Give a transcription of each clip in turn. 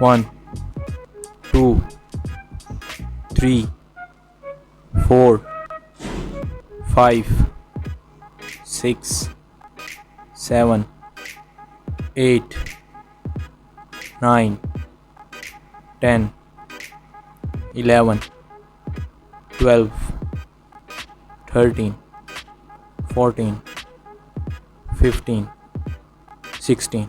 1 2 3 4 5 6 7 8 9 10 11 12 13 14 15 16.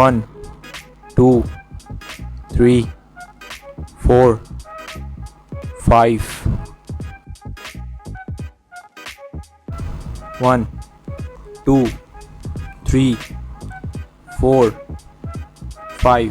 1 2 3 4 5 1 2 3 4 5.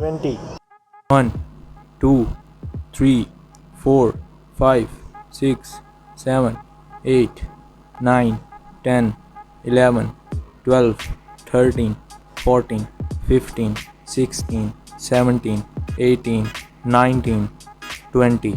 20. 1 2 3 4 5 6 7 8 9 10 11 12 13 14 15 16 17 18 19 20.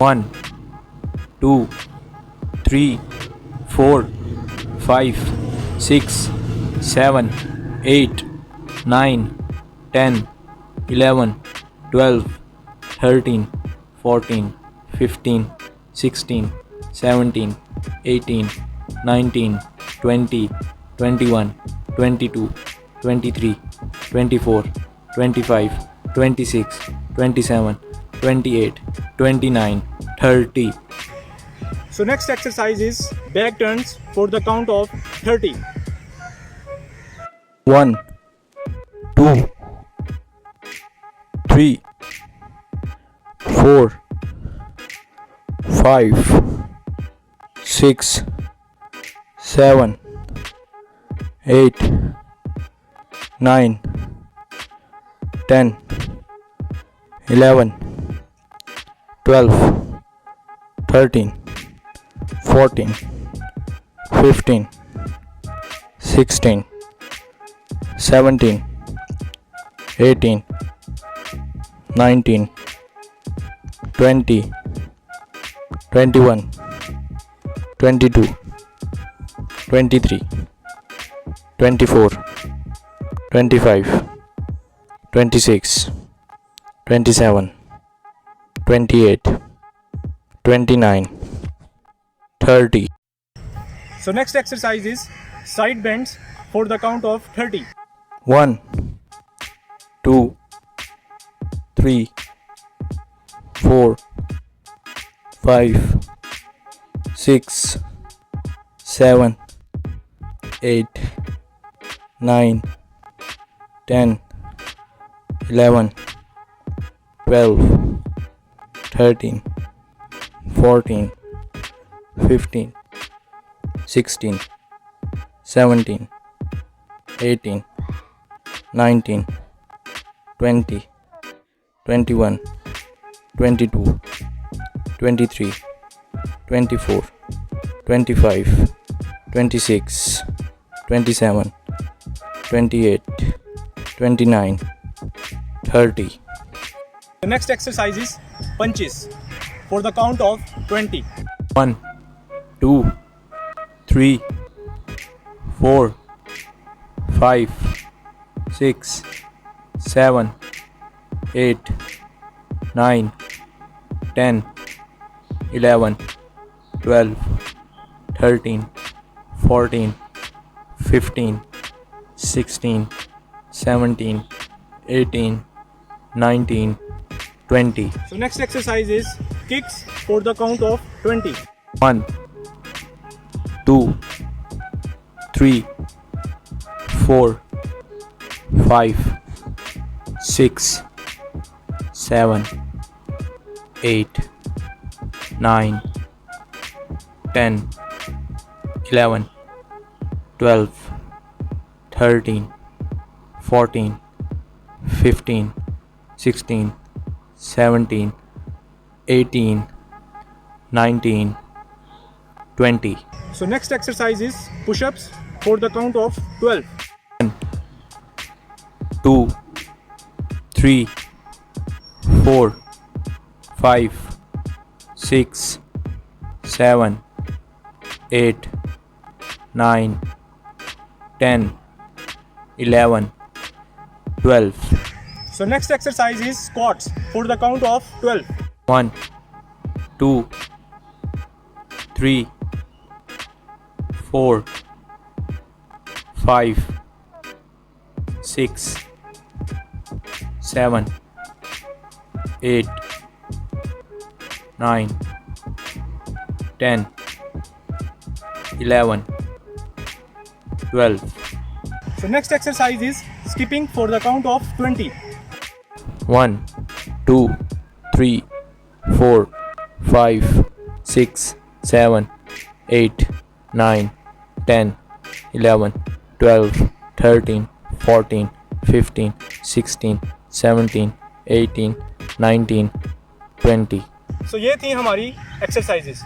1 2 3 4 5 6 7 8 9 10 11 12 13 14 15 16 17 18 19 20 21 22 23 24 25 26 27 28 29 30. So next exercise is back turns for the count of 30. 1 2 3 4 5 6 7 8 9 10 11 12 13 14 15 16 17 18 19 20 21 22 23 24 25 26 27 28 29 30. So next exercise is side bends for the count of 30. 1 2 3 4 5 6 7 8 9 10 11 12 13 14 15 16 17 18 19 20 21 22 23 24 25 26 27 28 29 30. The next exercise is punches for the count of 20. 1 2 3 4 5 6 7 8 9 10 11 12 13 14 15 16 17 18 19 20 So next exercise is kicks for the count of 20. 1 2 3 4 5 6 7 8 9 10 11 12 13 14 15 16 17 18 19 20 So next exercise is push-ups for the count of 12. 2 3 4 5 6 7 8 9 10 11 12 So next exercise is squats for the count of 12. 1 2 3 4 5 6 7 8 9 10 11 12 So next exercise is skipping for the count of 20. 1 2 3 4 5 6 7 8 9 10 11 12 13 14 15 16 17 18 19 20 So ये थी हमारी exercises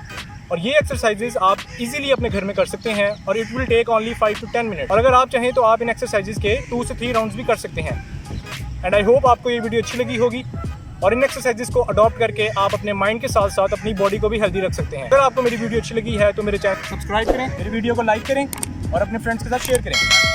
और ये exercises आप easily अपने घर में कर सकते हैं और it will take only 5 to 10 minute और अगर आप चाहें तो आप इन एक्सरसाइजेस के 2 से 3 राउंड्स भी कर सकते हैं. एंड आई होप आपको ये वीडियो अच्छी लगी होगी और इन एक्सरसाइजेस को अडॉप्ट करके आप अपने माइंड के साथ साथ अपनी बॉडी को भी हेल्दी रख सकते हैं. अगर आपको मेरी वीडियो अच्छी लगी है तो मेरे चैनल को सब्सक्राइब करें, मेरी वीडियो को लाइक करें और अपने फ्रेंड्स के साथ शेयर करें.